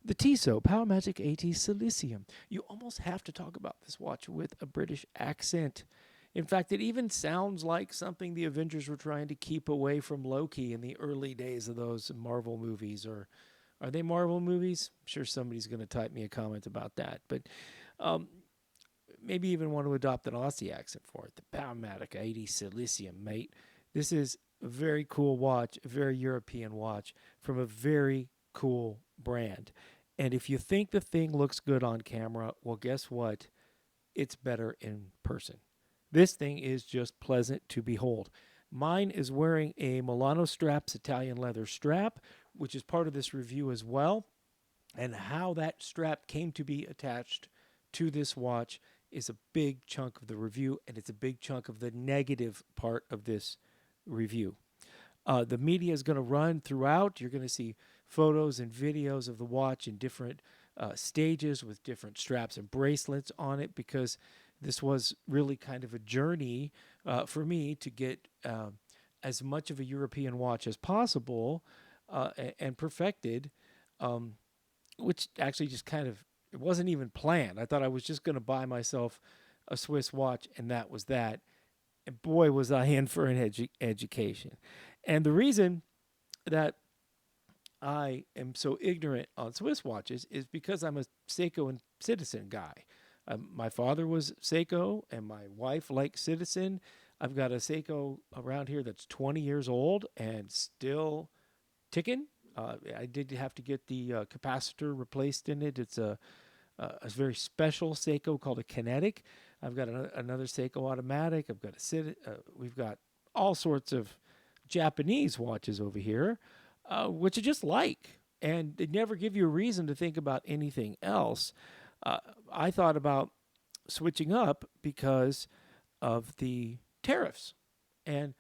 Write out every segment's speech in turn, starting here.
The Tissot Powermatic AT Silicium. You almost have to talk about this watch with a British accent. In fact, it even sounds like something the Avengers were trying to keep away from Loki in the early days of those Marvel movies. Or are they Marvel movies? I'm sure somebody's going to type me a comment about that. But um, maybe even want to adopt an Aussie accent for it. The Powermatic 80 Silicium, mate. This is a very cool watch, a very European watch from a very cool brand. And if you think the thing looks good on camera, well, guess what? It's better in person. This thing is just pleasant to behold. Mine is wearing a Milano Straps Italian leather strap, which is part of this review as well. And how that strap came to be attached to this watch is a big chunk of the review, and it's a big chunk of the negative part of this review. The media is going to run throughout. You're going to see photos and videos of the watch in different stages with different straps and bracelets on it, because this was really kind of a journey for me to get as much of a European watch as possible and perfected, um, which actually just kind of, it wasn't even planned. I thought I was just going to buy myself a Swiss watch, and that was that. And boy, was I in for an education. And the reason that I am so ignorant on Swiss watches is because I'm a Seiko and Citizen guy. My father was Seiko, and my wife likes Citizen. I've got a Seiko around here that's 20 years old and still ticking. I did have to get the capacitor replaced in it. It's a very special Seiko called a Kinetic. I've got another Seiko automatic. We've got all sorts of Japanese watches over here, which I just like, and they never give you a reason to think about anything else. I thought about switching up because of the tariffs, and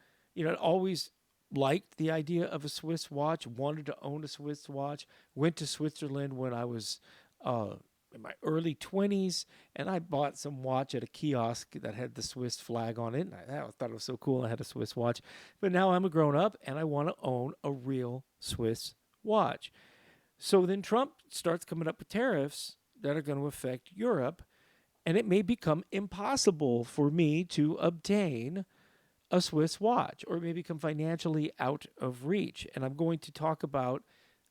always liked the idea of a Swiss watch. Wanted to own a Swiss watch. Went to Switzerland when I was in my early 20s, and I bought some watch at a kiosk that had the Swiss flag on it. And I thought it was so cool. I had a Swiss watch. But now I'm a grown up and I want to own a real Swiss watch. So then Trump starts coming up with tariffs that are going to affect Europe, and it may become impossible for me to obtain a Swiss watch, or it may become financially out of reach. And I'm going to talk about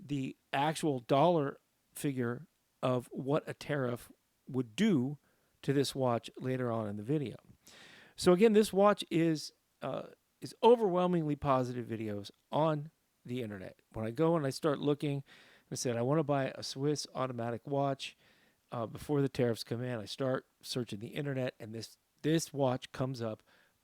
the actual dollar figure of what a tariff would do to this watch later on in the video. So again, this watch is overwhelmingly positive videos on the internet. When I go and I start looking, I said I want to buy a Swiss automatic watch before the tariffs come in. I start searching the internet, and this watch comes up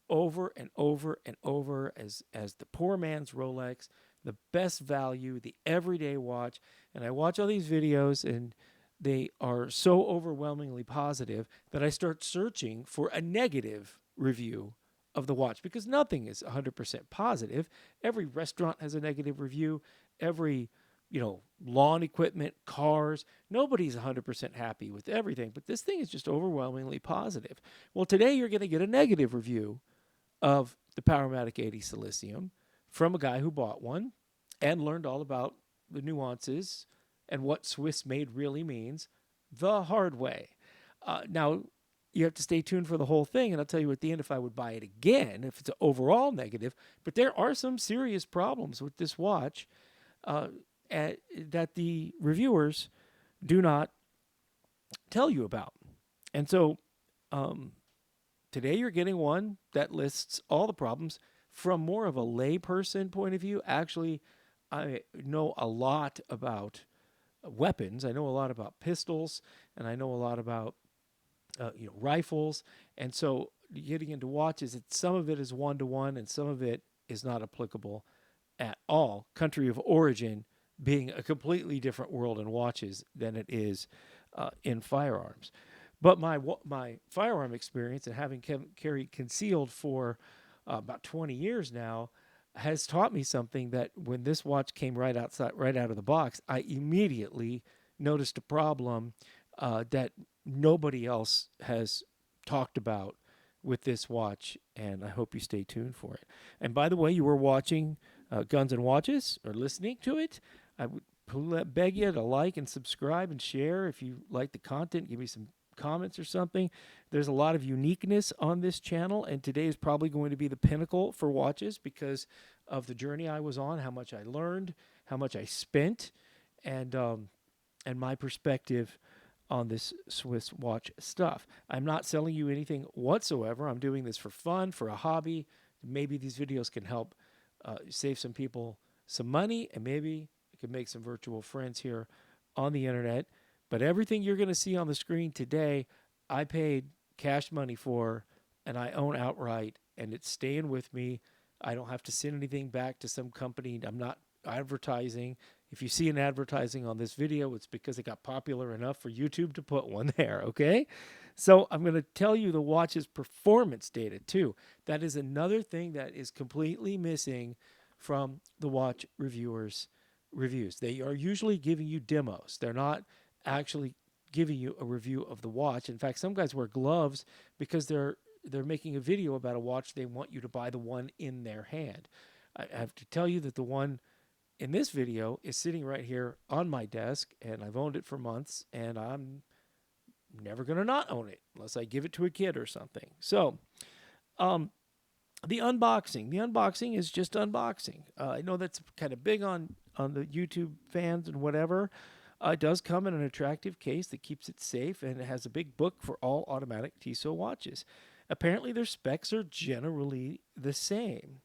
over and over and over as the poor man's Rolex, the best value, the everyday watch. And I watch all these videos, and they are so overwhelmingly positive that I start searching for a negative review of the watch, because nothing is 100% positive. Every restaurant has a negative review. Every, lawn equipment, cars, nobody's 100% happy with everything, but this thing is just overwhelmingly positive. Well, today you're going to get a negative review of the Powermatic 80 Silicium from a guy who bought one and learned all about the nuances and what Swiss made really means the hard way. Now, you have to stay tuned for the whole thing, and I'll tell you at the end if I would buy it again, if it's overall negative. But there are some serious problems with this watch that the reviewers do not tell you about. And so today you're getting one that lists all the problems from more of a layperson point of view. Actually, I know a lot about weapons. I know a lot about pistols, and I know a lot about rifles. And so getting into watches, some of it is one-to-one, and some of it is not applicable at all. Country of origin being a completely different world in watches than it is in firearms. But my firearm experience, and having carried concealed for about 20 years now, has taught me something, that when this watch came right out of the box, I immediately noticed a problem that nobody else has talked about with this watch, and I hope you stay tuned for it. And by the way, you were watching Guns and Watches, or listening to it. beg you to like and subscribe and share. If you like the content, give me some comments or something. There's a lot of uniqueness on this channel, and today is probably going to be the pinnacle for watches because of the journey I was on, how much I learned, how much I spent, and my perspective on this Swiss watch stuff. I'm not selling you anything whatsoever. I'm doing this for fun, for a hobby. Maybe these videos can help save some people some money, and maybe I can make some virtual friends here on the internet. But everything you're going to see on the screen today, I paid cash money for, and I own outright, and it's staying with me. I don't have to send anything back to some company. I'm not advertising. If you see an advertising on this video, it's because it got popular enough for YouTube to put one there, okay? So I'm going to tell you the watch's performance data too. That is another thing that is completely missing from the watch reviewers' reviews. They are usually giving you demos. They're not actually giving you a review of the watch. In fact, some guys wear gloves because they're making a video about a watch. They want you to buy the one in their hand. I have to tell you that the one in this video is sitting right here on my desk, and I've owned it for months, and I'm never going to not own it unless I give it to a kid or something. So, the unboxing. The unboxing is just unboxing. I know that's kind of big on the YouTube fans and whatever. It does come in an attractive case that keeps it safe, and it has a big book for all automatic Tissot watches. Apparently, their specs are generally the same.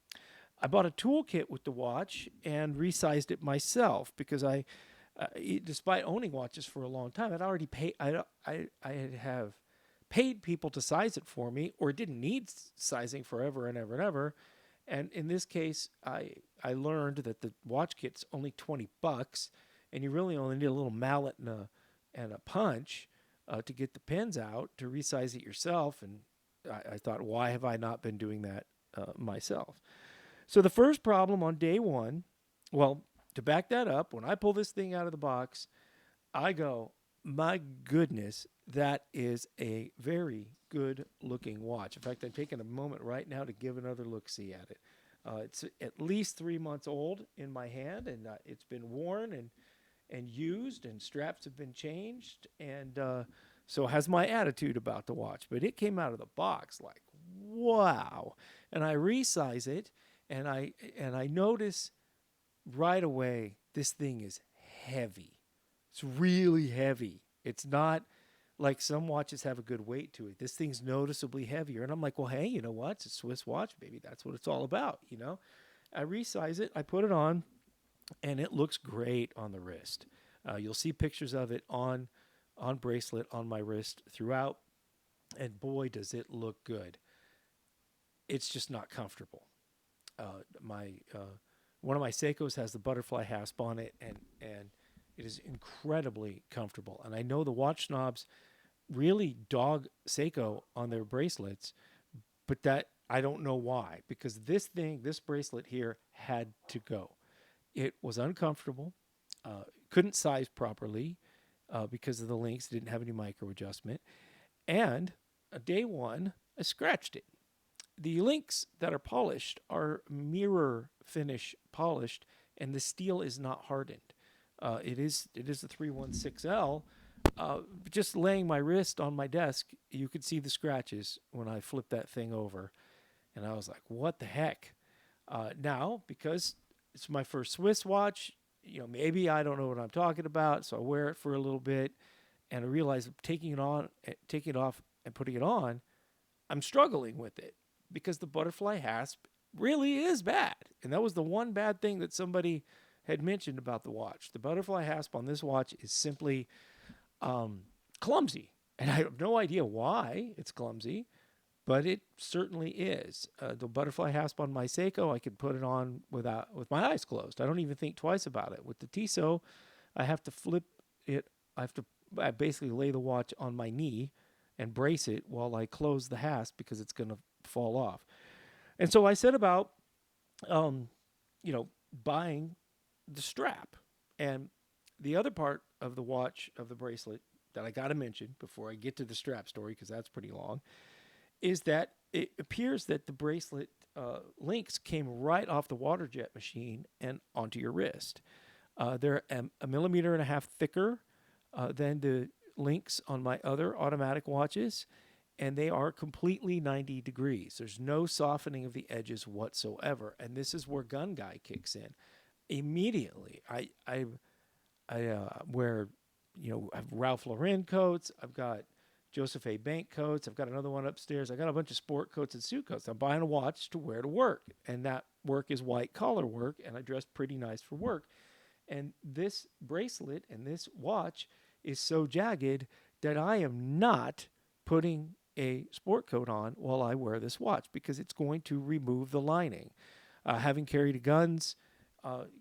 I bought a toolkit with the watch and resized it myself because despite owning watches for a long time, I'd already paid. I have paid people to size it for me, or didn't need sizing forever and ever and ever. And in this case, I learned that the watch kit's only $20, and you really only need a little mallet and a punch to get the pins out to resize it yourself. And I thought, why have I not been doing that myself? So the first problem on day one, well, to back that up, when I pull this thing out of the box, I go, my goodness, that is a very good looking watch. In fact, I'm taking a moment right now to give another look-see at it. It's at least 3 months old in my hand, and it's been worn and used, and straps have been changed, and so has my attitude about the watch. But it came out of the box like, wow. And I resize it, and I notice right away this thing is heavy. It's really heavy. It's not like some watches have a good weight to it. This thing's noticeably heavier. And I'm like, well, hey, you know what? It's a Swiss watch, baby. That's what it's all about, you know? I resize it. I put it on, and it looks great on the wrist. You'll see pictures of it on Bracelet on my wrist throughout, and boy, does it look good. It's just not comfortable. One of my Seikos has the butterfly hasp on it, and it is incredibly comfortable. And I know the watch snobs really dog Seiko on their bracelets, but that I don't know why, because this bracelet here had to go. It was uncomfortable, couldn't size properly because of the links, didn't have any micro adjustment, and day one, I scratched it. The links that are polished are mirror finish polished, and the steel is not hardened. It is a 316L. Just laying my wrist on my desk, you could see the scratches when I flipped that thing over, and I was like, "What the heck?" Now, because it's my first Swiss watch, you know, maybe I don't know what I'm talking about, so I wear it for a little bit, and I realize taking it off, and putting it on, I'm struggling with it because the butterfly hasp really is bad, and that was the one bad thing that somebody had mentioned about the watch. The butterfly hasp on this watch is simply clumsy, and I have no idea why it's clumsy, but it certainly is. The butterfly hasp on my Seiko, I could put it on with my eyes closed. I don't even think twice about it. With the Tissot, I have to flip it. I basically lay the watch on my knee and brace it while I close the hasp because it's going to fall off. And so I set about, buying the strap. And the other part of the watch, of the bracelet, that I got to mention before I get to the strap story, because that's pretty long, is that it appears that the bracelet links came right off the water jet machine and onto your wrist. They're a millimeter and a half thicker than the links on my other automatic watches, and they are completely 90 degrees. There's no softening of the edges whatsoever, and this is where Gun Guy kicks in. Immediately, I wear, I have Ralph Lauren coats. I've got Joseph A. Bank coats. I've got another one upstairs. I got a bunch of sport coats and suit coats. I'm buying a watch to wear to work, and that work is white collar work, and I dress pretty nice for work. And this bracelet and this watch is so jagged that I am not putting a sport coat on while I wear this watch because it's going to remove the lining. Having carried guns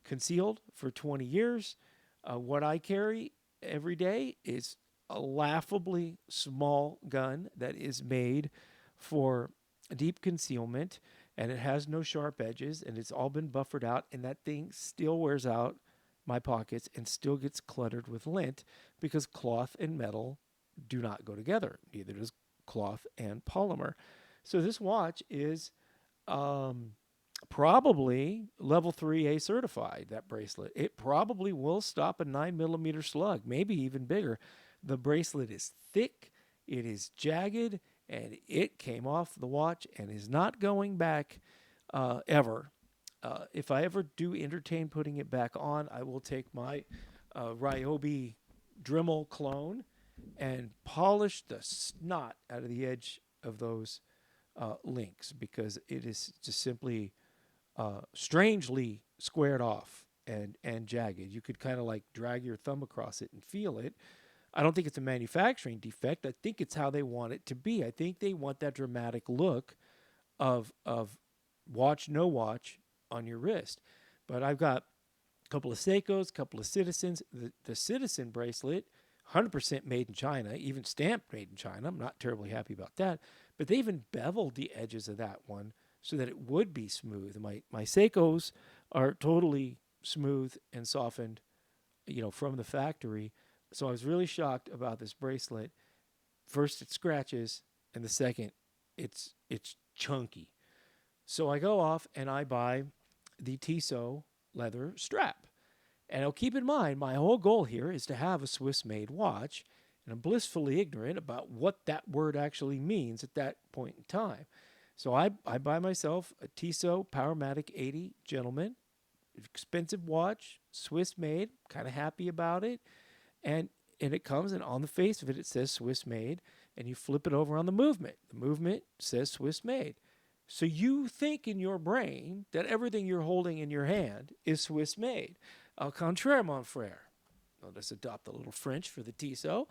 concealed for 20 years, what I carry every day is a laughably small gun that is made for deep concealment, and it has no sharp edges, and it's all been buffered out, and that thing still wears out my pockets and still gets cluttered with lint because cloth and metal do not go together. Neither does cloth and polymer. So this watch is probably level 3A certified, that bracelet. It probably will stop a 9 millimeter slug, maybe even bigger. The bracelet is thick, it is jagged, and it came off the watch and is not going back ever. If I ever do entertain putting it back on, I will take my Ryobi Dremel clone and polish the snot out of the edge of those links because it is just simply strangely squared off and jagged. You could kind of like drag your thumb across it and feel it. I don't think it's a manufacturing defect. I think it's how they want it to be. I think they want that dramatic look of watch, no watch on your wrist. But I've got a couple of Seikos, a couple of Citizens. The Citizen bracelet, 100% made in China, even stamped made in China. I'm not terribly happy about that. But they even beveled the edges of that one so that it would be smooth. My Seikos are totally smooth and softened, from the factory. So I was really shocked about this bracelet. First, it scratches, and the second, it's chunky. So I go off and I buy the Tissot leather strap. And I'll keep in mind, my whole goal here is to have a Swiss-made watch, and I'm blissfully ignorant about what that word actually means at that point in time. So I buy myself a Tissot Powermatic 80 Gentleman, expensive watch, Swiss-made, kind of happy about it. And it comes, and on the face of it, it says Swiss-made, and you flip it over on the movement. The movement says Swiss-made. So you think in your brain that everything you're holding in your hand is Swiss-made. Au contraire, mon frère. Let us adopt a little French for the Tissot.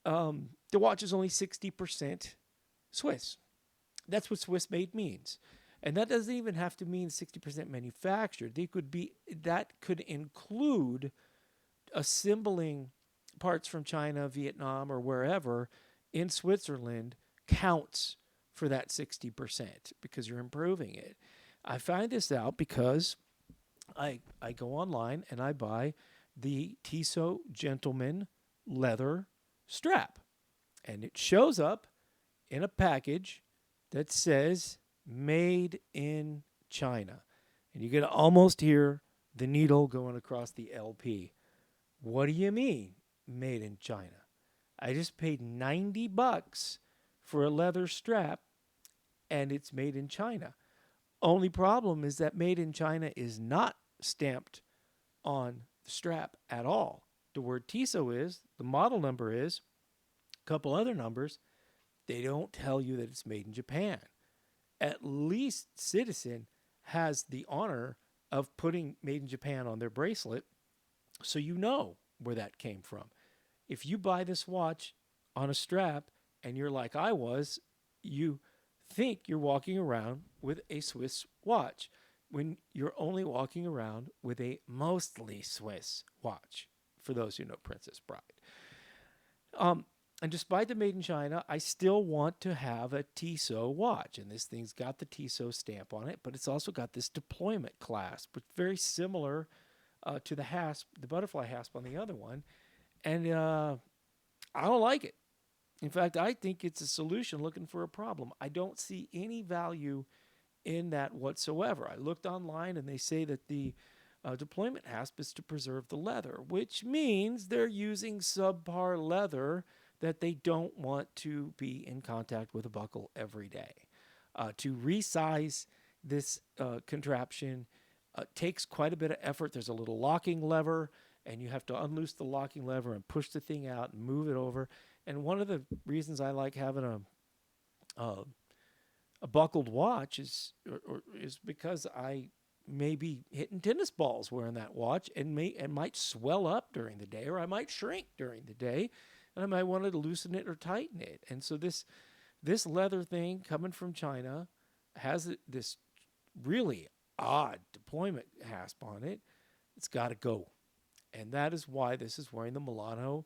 The watch is only 60% Swiss. That's what Swiss-made means. And that doesn't even have to mean 60% manufactured. That could include assembling parts from China, Vietnam, or wherever in Switzerland counts for that 60% because you're improving it. I find this out because I go online and I buy the Tissot Gentleman leather strap. And it shows up in a package that says made in China. And you can almost hear the needle going across the LP. What do you mean made in China? I just paid $90 for a leather strap and it's made in China. Only problem is that made in China is not stamped on the strap at all. The word Tissot is, the model number is, a couple other numbers. They don't tell you that it's made in Japan. At least Citizen has the honor of putting made in Japan on their bracelet, so you know where that came from. If you buy this watch on a strap and you're like I was, you think you're walking around with a Swiss watch when you're only walking around with a mostly Swiss watch, for those who know Princess Bride. And despite the made in China, I still want to have a Tissot watch. And this thing's got the Tissot stamp on it, but it's also got this deployment clasp, which is very similar to the hasp, the butterfly hasp on the other one. And I don't like it. In fact, I think it's a solution looking for a problem. I don't see any value in that whatsoever. I looked online and they say that the deployment hasp is to preserve the leather, which means they're using subpar leather that they don't want to be in contact with a buckle every day. To resize this contraption takes quite a bit of effort. There's a little locking lever, and you have to unloose the locking lever and push the thing out and move it over. And one of the reasons I like having a buckled watch is because I may be hitting tennis balls wearing that watch and might swell up during the day, or I might shrink during the day, and I might want to loosen it or tighten it. And so this leather thing coming from China has this really odd deployment hasp on it. It's got to go. And that is why this is wearing the Milano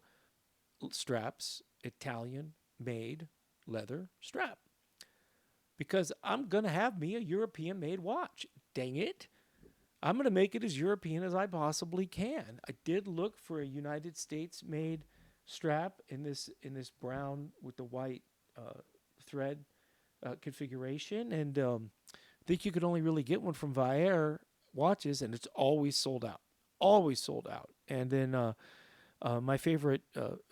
straps, Italian made leather strap. Because I'm going to have me a European made watch. Dang it. I'm going to make it as European as I possibly can. I did look for a United States made strap in this brown with the white thread configuration, and I think you could only really get one from Vaer watches, and it's always sold out. Always sold out. And then my favorite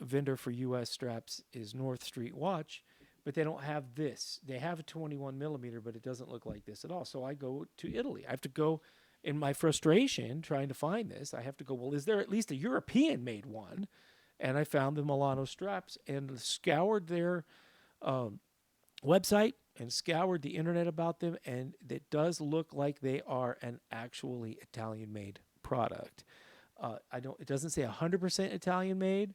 vendor for U.S. straps is North Street Watch, but they don't have this. They have a 21 millimeter, but it doesn't look like this at all. So I go to Italy. I have to go, in my frustration trying to find this, I have to go, well, is there at least a European-made one? And I found the Milano straps and scoured their website and scoured the internet about them, and it does look like they are an actually Italian-made product. It doesn't say 100% Italian-made,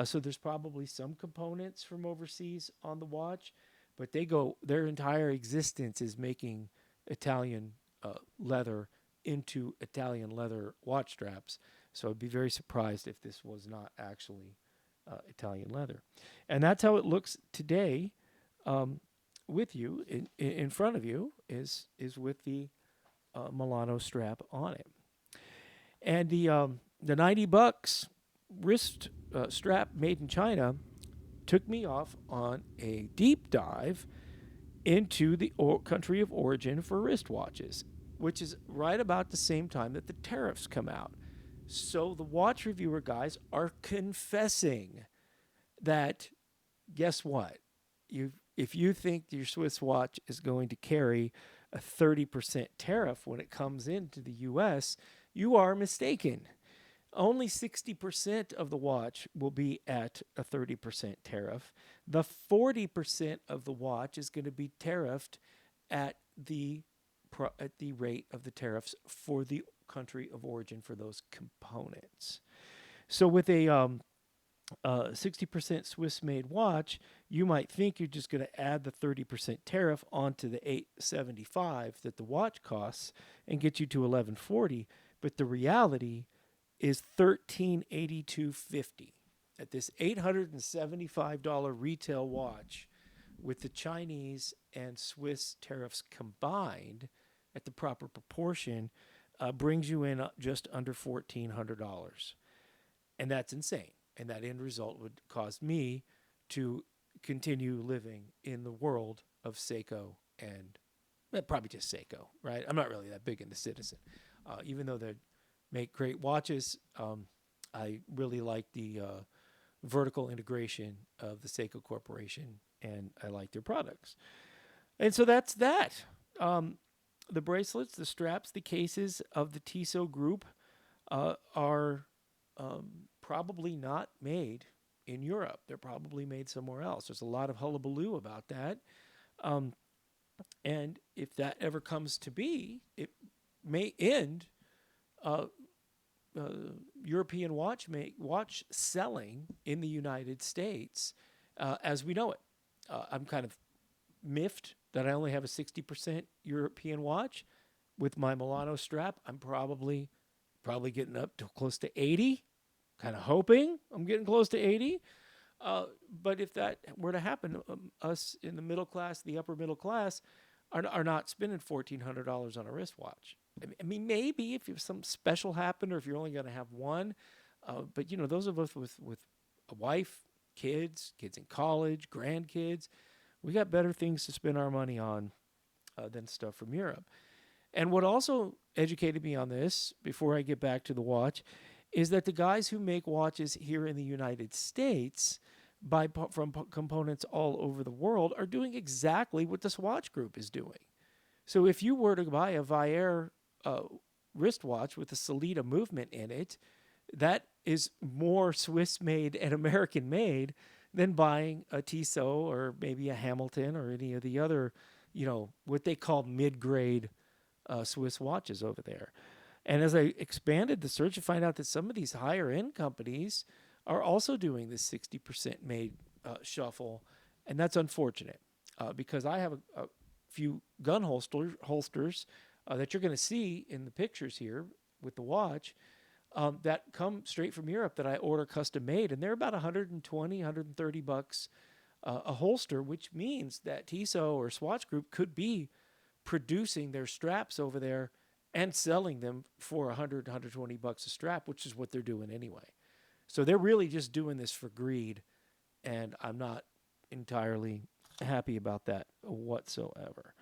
so there's probably some components from overseas on the watch, but their entire existence is making Italian leather into Italian leather watch straps. So I'd be very surprised if this was not actually Italian leather. And that's how it looks today. With you in front of you is with the Milano strap on it, and the $90 wrist strap made in China took me off on a deep dive into the country of origin for wristwatches, which is right about the same time that the tariffs come out. So the watch reviewer guys are confessing that, guess what? If you think your Swiss watch is going to carry a 30% tariff when it comes into the U.S., you are mistaken. Only 60% of the watch will be at a 30% tariff. The 40% of the watch is going to be tariffed at the rate of the tariffs for the country of origin for those components. So with a 60% Swiss-made watch, you might think you're just going to add the 30% tariff onto the $875 that the watch costs and get you to $1140. But the reality is $1382.50 at this $875 retail watch, with the Chinese and Swiss tariffs combined at the proper proportion, brings you in just under $1,400. And that's insane. And that end result would cause me to continue living in the world of Seiko and probably just Seiko, right? I'm not really that big into Citizen. Even though they make great watches, I really like the vertical integration of the Seiko Corporation, and I like their products. And so that's that. The bracelets, the straps, the cases of the Tissot group are probably not made in Europe. They're probably made somewhere else. There's a lot of hullabaloo about that. And if that ever comes to be, it may end European watch selling in the United States as we know it. I'm kind of miffed that I only have a 60% European watch. With my Milano strap, I'm probably getting up to close to 80. Kind of hoping I'm getting close to 80. But if that were to happen, us in the middle class, the upper middle class, are not spending $1,400 on a wristwatch. I mean, maybe if something special happened, or if you're only going to have one. But those of us with a wife, kids in college, grandkids, we got better things to spend our money on than stuff from Europe. And what also educated me on this before I get back to the watch is that the guys who make watches here in the United States from components all over the world are doing exactly what the Swatch Group is doing. So if you were to buy a Vaer uh, wristwatch with a Sellita movement in it, that is more Swiss made and American made than buying a Tissot or maybe a Hamilton or any of the other, what they call mid grade Swiss watches over there. And as I expanded the search, I find out that some of these higher end companies are also doing this 60% made shuffle. And that's unfortunate because I have a few gun holsters that you're going to see in the pictures here with the watch that come straight from Europe that I order custom made. And they're about 120, 130 bucks a holster, which means that Tissot or Swatch Group could be producing their straps over there and selling them for 100, 120 bucks a strap, which is what they're doing anyway. So they're really just doing this for greed, and I'm not entirely happy about that whatsoever.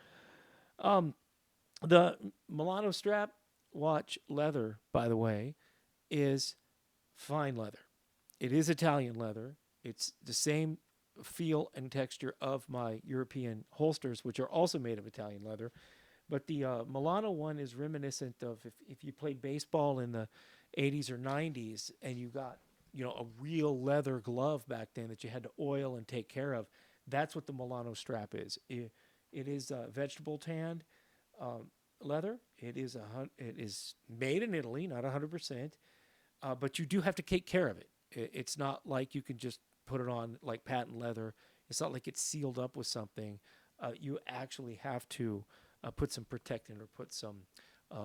The Milano strap watch leather, by the way, is fine leather. It is Italian leather. It's the same feel and texture of my European holsters, which are also made of Italian leather. But the Milano one is reminiscent of if you played baseball in the 80s or 90s and you got a real leather glove back then that you had to oil and take care of. That's what the Milano strap is. It is vegetable tanned leather. It is made in Italy, not 100%, but you do have to take care of it. It's not like you can just put it on like patent leather. It's not like it's sealed up with something. You actually have to put some protectant or put some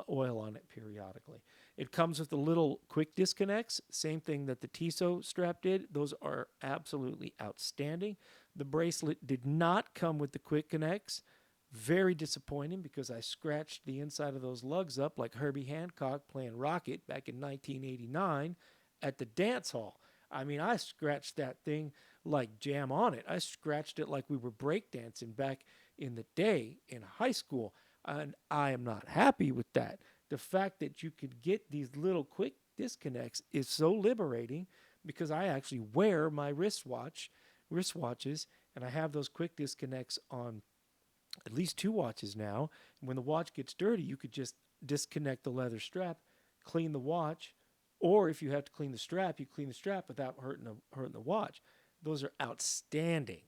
oil on it periodically. It comes with the little quick disconnects, same thing that the Tissot strap did. Those are absolutely outstanding. The bracelet did not come with the quick connects. Very disappointing because I scratched the inside of those lugs up like Herbie Hancock playing Rocket back in 1989 at the dance hall. I mean, I scratched that thing like Jam on It. I scratched it like we were breakdancing back in the day in high school. And I am not happy with that. The fact that you could get these little quick disconnects is so liberating because I actually wear my wristwatches, and I have those quick disconnects on at least 2 watches now. And when the watch gets dirty, you could just disconnect the leather strap, clean the watch, or if you have to clean the strap, you clean the strap without hurting the watch. Those are outstanding.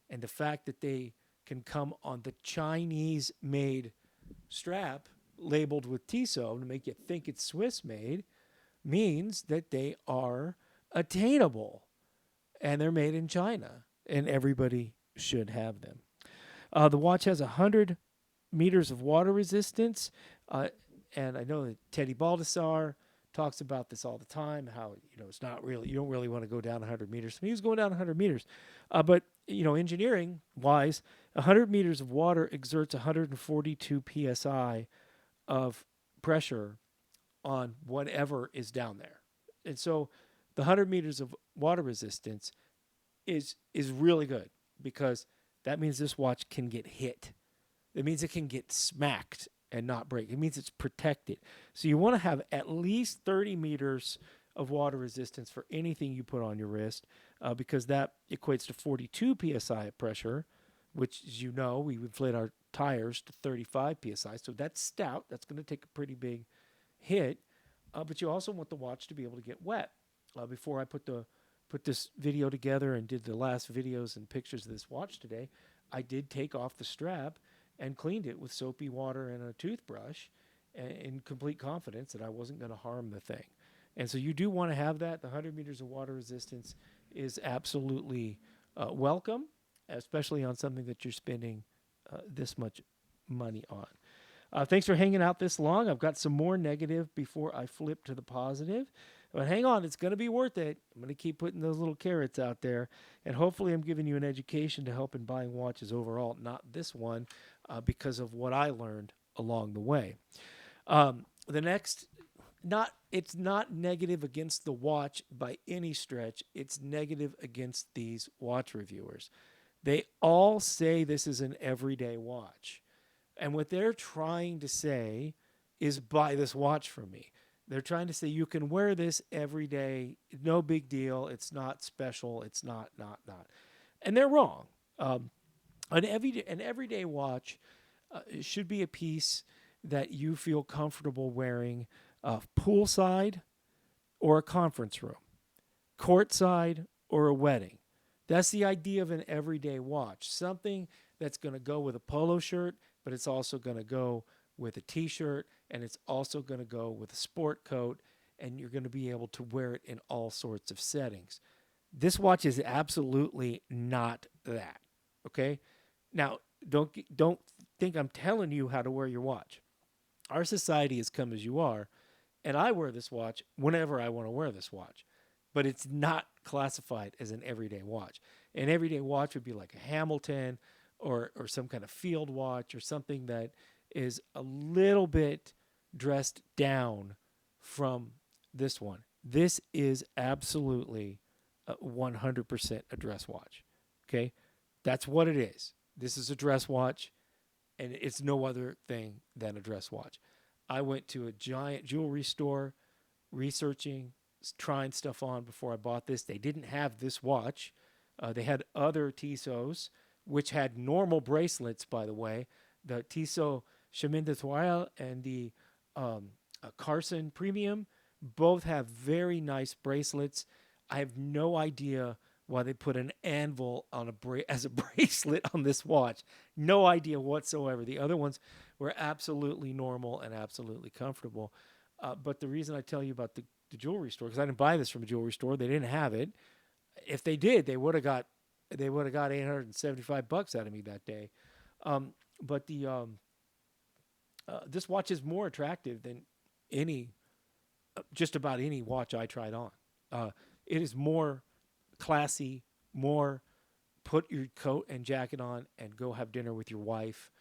And the fact that they can come on the Chinese-made strap labeled with Tissot to make you think it's Swiss-made means that they are attainable. And they're made in China. And everybody should have them. The watch has 100 meters of water resistance. And I know that Teddy Baldassar talks about this all the time, how, it's not really, you don't really want to go down 100 meters. He was going down 100 meters. But, engineering-wise, 100 meters of water exerts 142 psi of pressure on whatever is down there. And so the 100 meters of water resistance is really good because that means this watch can get hit. It means it can get smacked and not break. It means it's protected. So you want to have at least 30 meters of water resistance for anything you put on your wrist because that equates to 42 psi of pressure, which, as you know, we inflate our tires to 35 psi. So that's stout. That's going to take a pretty big hit. But you also want the watch to be able to get wet. Before I put this video together and did the last videos and pictures of this watch today, I did take off the strap and cleaned it with soapy water and a toothbrush in complete confidence that I wasn't going to harm the thing. And so you do want to have that. The 100 meters of water resistance is absolutely welcome, especially on something that you're spending this much money on. Thanks for hanging out this long. I've got some more negative before I flip to the positive. But hang on, it's going to be worth it. I'm going to keep putting those little carrots out there. And hopefully I'm giving you an education to help in buying watches overall, not this one, because of what I learned along the way. The next, it's not negative against the watch by any stretch. It's negative against these watch reviewers. They all say this is an everyday watch. And what they're trying to say is buy this watch from me. They're trying to say you can wear this every day, no big deal. It's not special. It's not. And they're wrong. Um, an everyday watch should be a piece that you feel comfortable wearing poolside or a conference room, courtside or a wedding. That's the idea of an everyday watch. Something that's going to go with a polo shirt, but it's also going to go with a t-shirt, and it's also going to go with a sport coat, and you're going to be able to wear it in all sorts of settings. This watch is absolutely not that. Okay? Now, don't think I'm telling you how to wear your watch. Our society has come as you are, and I wear this watch whenever I want to wear this watch. But it's not classified as an everyday watch. An everyday watch would be like a Hamilton or some kind of field watch or something that is a little bit dressed down from this one. This is absolutely 100% a dress watch. Okay? That's what it is. This is a dress watch, and it's no other thing than a dress watch. I went to a giant jewelry store researching, trying stuff on before I bought this. They didn't have this watch. They had other Tissots, which had normal bracelets, by the way. The Tissot Chemin de Toile and the Carson Premium both have very nice bracelets. I have no idea why they put an anvil on as a bracelet on this watch. No idea whatsoever. The other ones were absolutely normal and absolutely comfortable. But the reason I tell you about the jewelry store, because I didn't buy this from a jewelry store, they didn't have it. If they did, they would have got $875 out of me that day. But this watch is more attractive than any just about any watch I tried on. It is more classy, more put your coat and jacket on and go have dinner with your wife,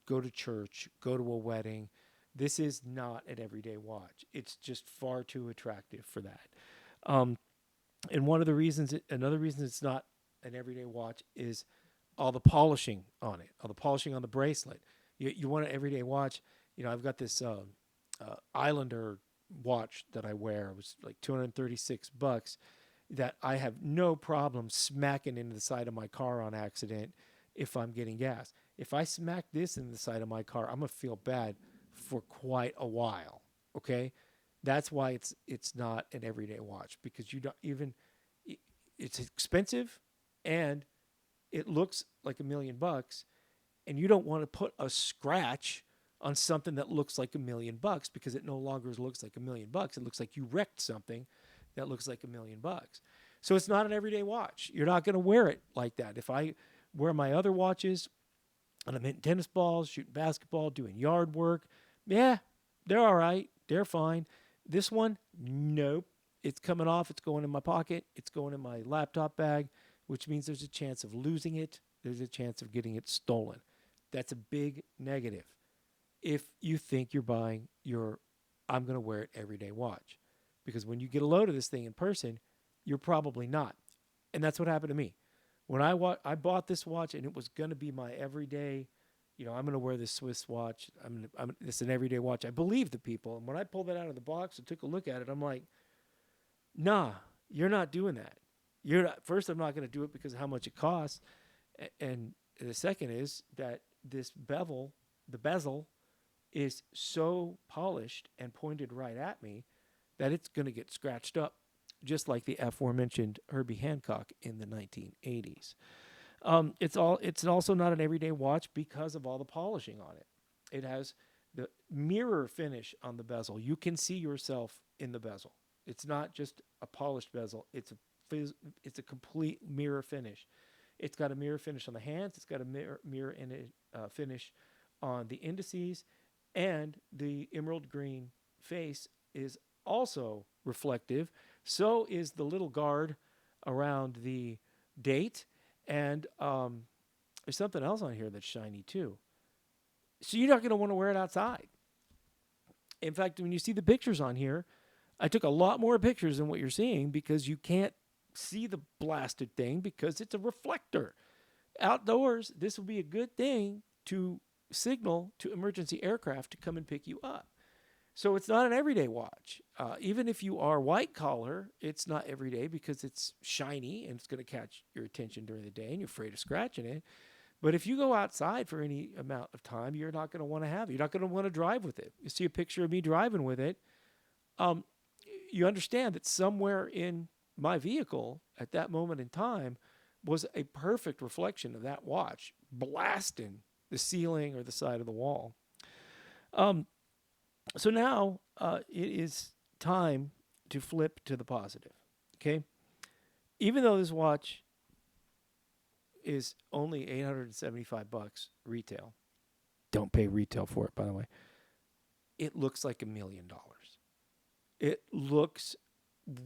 go to church, go to a wedding. This is not an everyday watch. It's just far too attractive for that. And another reason it's not an everyday watch is all the polishing on it, all the polishing on the bracelet. You want an everyday watch. I've got this Islander watch that I wear. It was like $236 that I have no problem smacking into the side of my car on accident if I'm getting gas. If I smack this in the side of my car, I'm going to feel bad for quite a while. Okay? That's why it's not an everyday watch, because you don't even it's expensive and it looks like $1,000,000, and you don't want to put a scratch on something that looks like $1,000,000 because it no longer looks like $1,000,000. It looks like you wrecked something that looks like $1,000,000. So it's not an everyday watch. You're not going to wear it like that. If I wear my other watches and I'm hitting tennis balls, shooting basketball, doing yard work, yeah, they're all right. They're fine. This one, nope. It's coming off. It's going in my pocket. It's going in my laptop bag, which means there's a chance of losing it. There's a chance of getting it stolen. That's a big negative if you think you're buying your I'm going to wear it everyday watch. Because when you get a load of this thing in person, you're probably not. And that's what happened to me. When I bought this watch and it was going to be my everyday, I'm going to wear this Swiss watch. It's an everyday watch. I believe the people. And when I pulled it out of the box and took a look at it, I'm like, nah, you're not doing that. First, I'm not going to do it because of how much it costs. And the second is that this bezel is so polished and pointed right at me that it's going to get scratched up, just like the aforementioned Herbie Hancock in the 1980s. It's also not an everyday watch because of all the polishing on it. It has the mirror finish on the bezel. You can see yourself in the bezel. It's not just a polished bezel. It's a complete mirror finish. It's got a mirror finish on the hands. It's got a mirror finish on the indices, and the emerald green face is also reflective. So is the little guard around the date, and there's something else on here that's shiny too. So you're not going to want to wear it outside. In fact, when you see the pictures on here, I took a lot more pictures than what you're seeing because you can't see the blasted thing because it's a reflector. Outdoors, this will be a good thing to signal to emergency aircraft to come and pick you up. So it's not an everyday watch. Even if you are white collar, it's not every day because it's shiny and it's going to catch your attention during the day and you're afraid of scratching it. But if you go outside for any amount of time, you're not going to want to have it. You're not going to want to drive with it. You see a picture of me driving with it. Um, you understand that somewhere in my vehicle at that moment in time was a perfect reflection of that watch blasting the ceiling or the side of the wall. Um, so now it is time to flip to the positive. Okay. Even though this watch is only $875 retail, don't pay retail for it, by the way. It looks like $1 million. It looks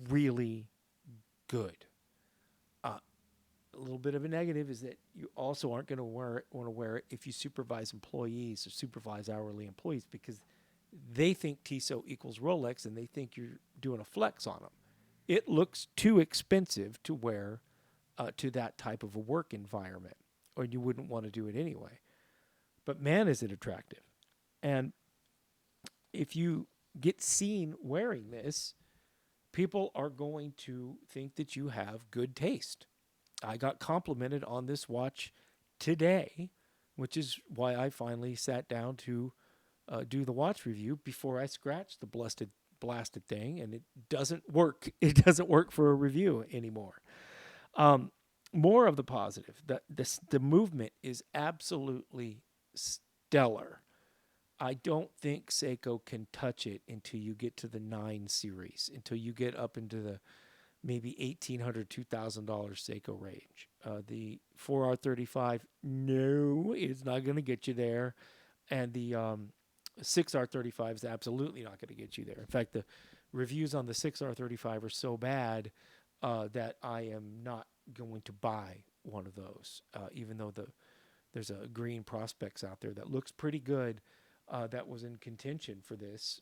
really good. A little bit of a negative is that you also aren't going to want to wear it if you supervise employees or supervise hourly employees because they think Tissot equals Rolex and they think you're doing a flex on them. It looks too expensive to wear to that type of a work environment, or you wouldn't want to do it anyway. But man, is it attractive. And if you get seen wearing this, people are going to think that you have good taste. I got complimented on this watch today, which is why I finally sat down to do the watch review before I scratched the blasted thing, and it doesn't work. It doesn't work for a review anymore. More of the positive. The movement is absolutely stellar. I don't think Seiko can touch it until you get to the 9 series, until you get up into the maybe $1,800, $2,000 Seiko range. The 4R35, no, it's not going to get you there. And the 6R35 is absolutely not going to get you there. In fact, the reviews on the 6R35 are so bad that I am not going to buy one of those, even though there's a green Prospects out there that looks pretty good. That was in contention for this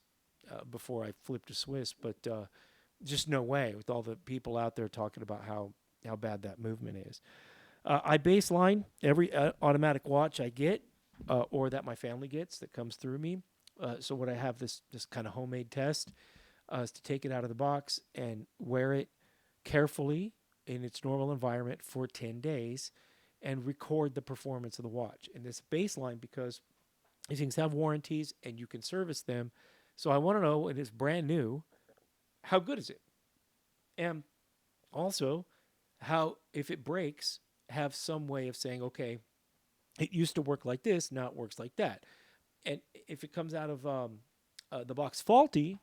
before I flipped to Swiss, but just no way with all the people out there talking about how bad that movement is. I baseline every automatic watch I get or that my family gets that comes through me. So what I have this kind of homemade test is to take it out of the box and wear it carefully in its normal environment for 10 days and record the performance of the watch. And this baseline because these things have warranties and you can service them. So I want to know, and it's brand new, how good is it? And also, how, if it breaks, have some way of saying, okay, it used to work like this, now it works like that. And if it comes out of the box faulty,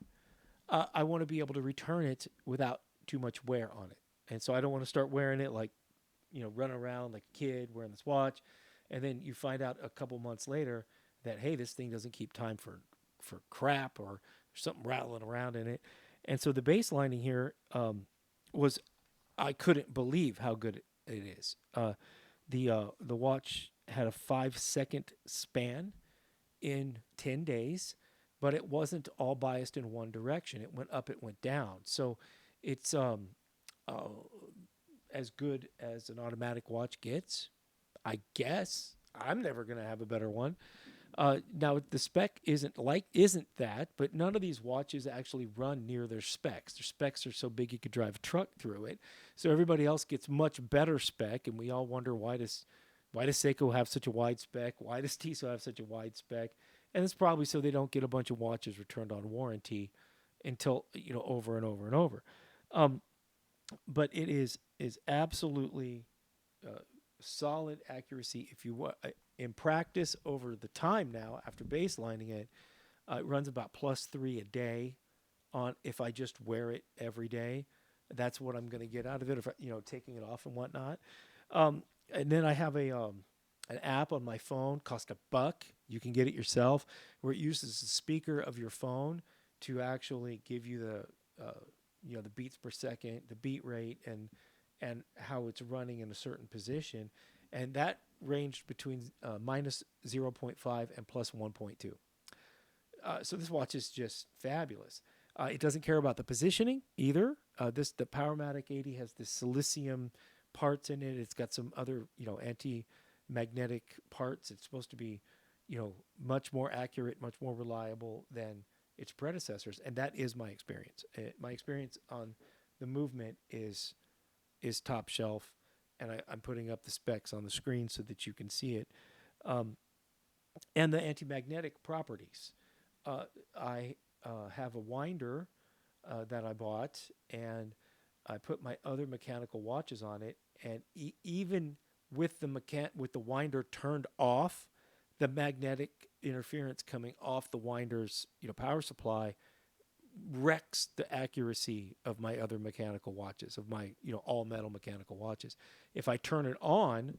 I want to be able to return it without too much wear on it. And so I don't want to start wearing it like, running around like a kid wearing this watch. And then you find out a couple months later that, hey, this thing doesn't keep time for crap or something rattling around in it. And so the baselining here was, I couldn't believe how good it is. The watch had a 5-second span in 10 days, but it wasn't all biased in one direction. It went up, it went down. So it's as good as an automatic watch gets, I guess. I'm never going to have a better one. Now the spec isn't that, but none of these watches actually run near their specs. Their specs are so big you could drive a truck through it. So everybody else gets much better spec, and we all wonder why does Seiko have such a wide spec? Why does Tissot have such a wide spec? And it's probably so they don't get a bunch of watches returned on warranty until over and over and over. But it is absolutely solid accuracy. If you in practice over the time now after baselining it, it runs about +3 a day on if I just wear it every day. That's what I'm going to get out of it. If taking it off and whatnot. And then I have an app on my phone, cost $1. You can get it yourself, where it uses the speaker of your phone to actually give you the beats per second, the beat rate, and how it's running in a certain position. And that ranged between minus 0.5 and plus 1.2. So this watch is just fabulous. It doesn't care about the positioning either. The Powermatic 80 has the Silicium parts in it. It's got some other, anti-magnetic parts. It's supposed to be, much more accurate, much more reliable than its predecessors, and that is my experience. My experience on the movement is top shelf, and I'm putting up the specs on the screen so that you can see it, um, and the anti-magnetic properties. I have a winder that I bought, and I put my other mechanical watches on it, and even with with the winder turned off, the magnetic interference coming off the winder's power supply wrecks the accuracy of my other mechanical watches, of my all metal mechanical watches. If I turn it on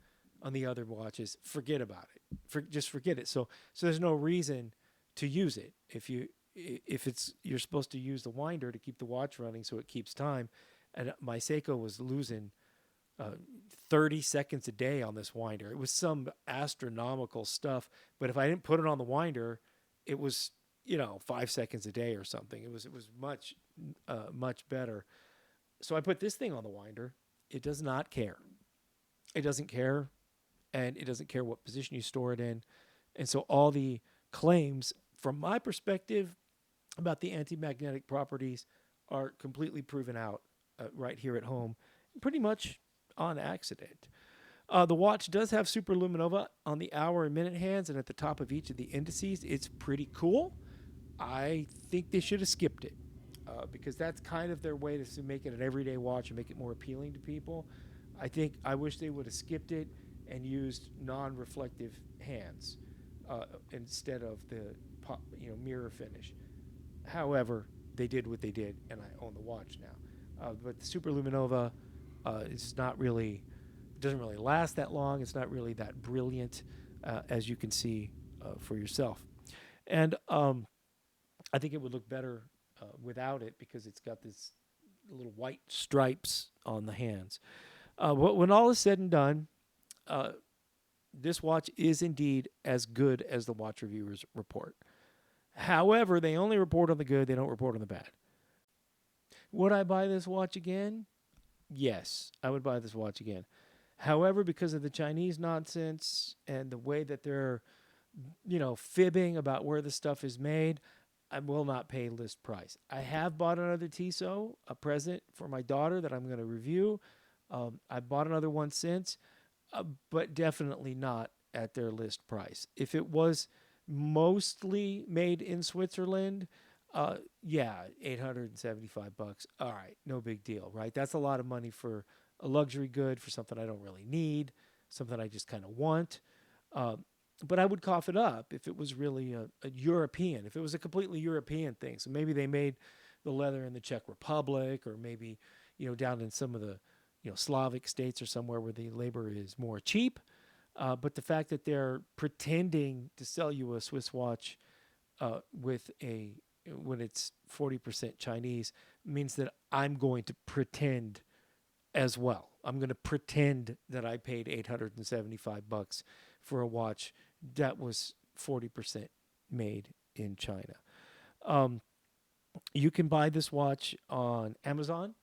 the other watches, forget about it. Just forget it. So there's no reason to use it if it's you're supposed to use the winder to keep the watch running so it keeps time. And my Seiko was losing 30 seconds a day on this winder. It was some astronomical stuff, but if I didn't put it on the winder, it was 5 seconds a day or something. It was much better. So I put this thing on the winder. It does not care. It doesn't care, and it doesn't care what position you store it in. And so all the claims, from my perspective, about the anti-magnetic properties are completely proven out right here at home, pretty much on accident. The watch does have superluminova on the hour and minute hands and at the top of each of the indices. It's pretty cool. I think they should have skipped it because that's kind of their way to make it an everyday watch and make it more appealing to people. I wish they would have skipped it and used non-reflective hands instead of the mirror finish. However, they did what they did, and I own the watch now. But the superluminova is not really, doesn't really last that long. It's not really that brilliant, as you can see for yourself. And I think it would look better without it because it's got this little white stripes on the hands. When all is said and done, this watch is indeed as good as the watch reviewers report. However, they only report on the good, they don't report on the bad. Would I buy this watch again? Yes, I would buy this watch again. However, because of the Chinese nonsense and the way that they're, fibbing about where the stuff is made, I will not pay list price. I have bought another Tissot, a present for my daughter that I'm going to review. I bought another one since, but definitely not at their list price. If it was mostly made in Switzerland, yeah, $875. All right, no big deal, right? That's a lot of money for a luxury good, for something I don't really need, something I just kind of want. But I would cough it up if it was really a European, if it was a completely European thing. So maybe they made the leather in the Czech Republic, or maybe down in some of the Slavic states or somewhere where the labor is more cheap. But the fact that they're pretending to sell you a Swiss watch when it's 40% Chinese means that I'm going to pretend as well. I'm going to pretend that I paid $875 for a watch that was 40% made in China. You can buy this watch on Amazon.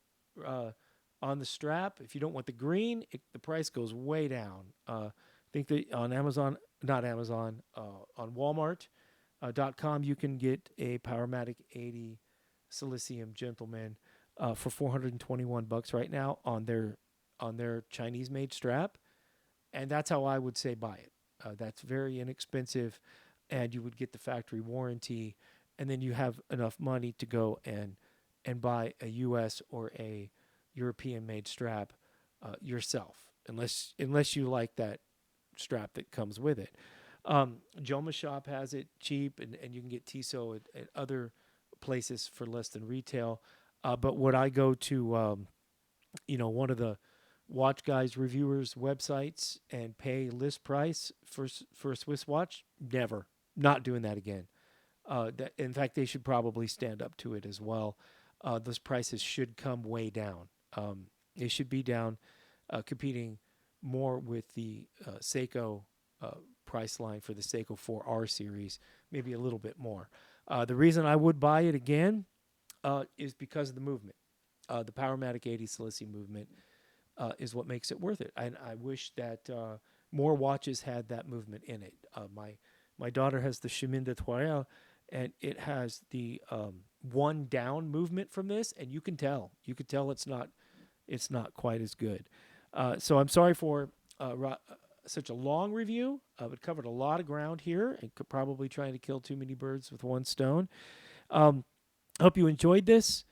On the strap, if you don't want the green, the price goes way down. I think that on Amazon, not Amazon, on Walmart.com, you can get a Powermatic 80 Silicium Gentleman for $421 right now on their Chinese-made strap, and that's how I would say buy it. That's very inexpensive, and you would get the factory warranty, and then you have enough money to go and buy a U.S. or a European-made strap yourself, unless you like that strap that comes with it. Joma Shop has it cheap, and you can get Tissot at other places for less than retail. But would I go to one of the watch guys reviewers websites and pay list price for a Swiss watch? Never. Not doing that again. In fact, they should probably stand up to it as well. Those prices should come way down. They should be down, competing more with the Seiko price line for the Seiko 4R series, maybe a little bit more. The reason I would buy it again is because of the movement. The Powermatic 80 Silicium movement is what makes it worth it. And I wish that more watches had that movement in it. My My daughter has the chemin de Toile, and it has the one down movement from this, and you can tell. You can tell it's not quite as good. So I'm sorry for such a long review. It covered a lot of ground here and could probably trying to kill too many birds with one stone. I hope you enjoyed this,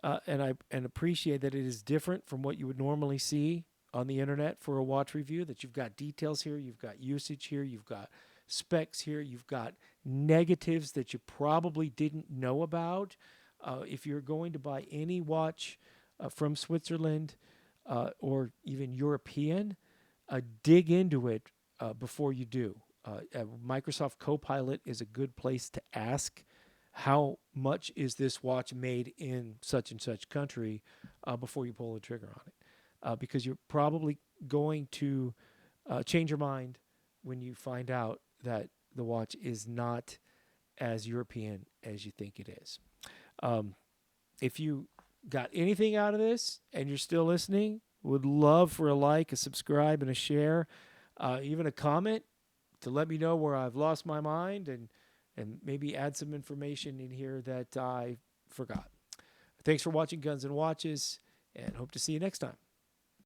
and appreciate that it is different from what you would normally see on the internet for a watch review. That you've got details here, you've got usage here, you've got specs here, you've got negatives that you probably didn't know about. If you're going to buy any watch from Switzerland or even European, dig into it before you do. Microsoft Copilot is a good place to ask how much is this watch made in such and such country before you pull the trigger on it, because you're probably going to change your mind when you find out that the watch is not as European as you think it is. If you got anything out of this and you're still listening, would love for a like, a subscribe, and a share, even a comment to let me know where I've lost my mind and maybe add some information in here that I forgot. Thanks for watching Guns and Watches, and hope to see you next time.